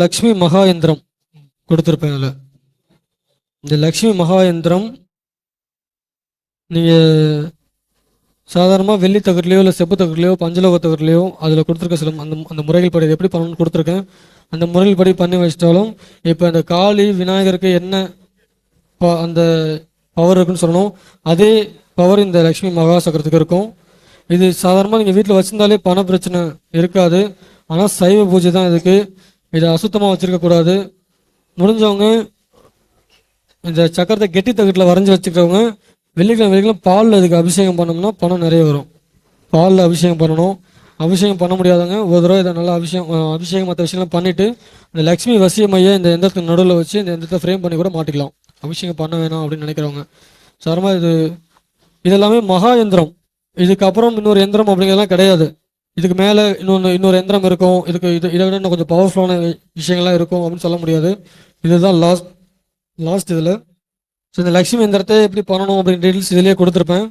லக்ஷ்மி மகா யந்திரம் கொடுத்துருப்பேன். அதில் இந்த லக்ஷ்மி மகா யந்திரம் நீங்கள் சாதாரணமாக வெள்ளி தகர்லையோ இல்லை செப்பு தகர்லையோ பஞ்சலோக தகர்லையோ அதில் கொடுத்துருக்க சில அந்த முறைகள் படி எப்படி பண்ணணும்னு கொடுத்துருக்கேன். அந்த முறைகள் படி பண்ணி வச்சிட்டாலும் இப்போ அந்த காளி விநாயகருக்கு என்ன அந்த பவர் இருக்குன்னு சொல்லணும், அதே பவர் இந்த லக்ஷ்மி மகா சக்கரத்துக்கு இருக்கும். இது சாதாரணமாக நீங்கள் வீட்டில் வச்சுருந்தாலே பண பிரச்சனை இருக்காது. ஆனால் சைவ பூஜை தான் இதுக்கு. இதை அசுத்தமாக வச்சுருக்கக்கூடாது. முடிஞ்சவங்க இந்த சக்கரத்தை கெட்டி தகட்டில் வரைஞ்சி வச்சுக்கிறவங்க வெள்ளிக்கிழமை பாலில் இதுக்கு அபிஷேகம் பண்ணோம்னா பணம் நிறைய வரும். பாலில் அபிஷேகம் பண்ணணும். அபிஷேகம் பண்ண முடியாதவங்க ஒரு தடவை இதை நல்லா அபிஷேகம் மற்ற விஷயம்லாம் பண்ணிவிட்டு இந்த லக்ஷ்மி வசியமையை இந்த எந்திரத்துக்கு நடுவில் வச்சு இந்த எந்திரத்தை ஃப்ரேம் பண்ணி கூட மாட்டிக்கலாம். அபிஷேகம் பண்ண வேணாம் அப்படின்னு நினைக்கிறவங்க. சாதாரணமாக இதெல்லாமே மகா யந்திரம். இதுக்கப்புறம் இன்னொரு எந்திரம் அப்படிங்கிறதுலாம் கிடையாது. இதுக்கு மேலே இன்னொரு எந்திரம் இருக்கும். இதை விட இன்னும் கொஞ்சம் பவர்ஃபுல்லான விஷயங்கள்லாம் இருக்கும் அப்படின்னு சொல்ல முடியாது. இதுதான் லாஸ்ட் இதில். ஸோ இந்த லக்ஷ்மி எந்திரத்தை எப்படி பண்ணணும் அப்படின்னு டீட்டெயில்ஸ் இதிலேயே கொடுத்துருப்பேன்.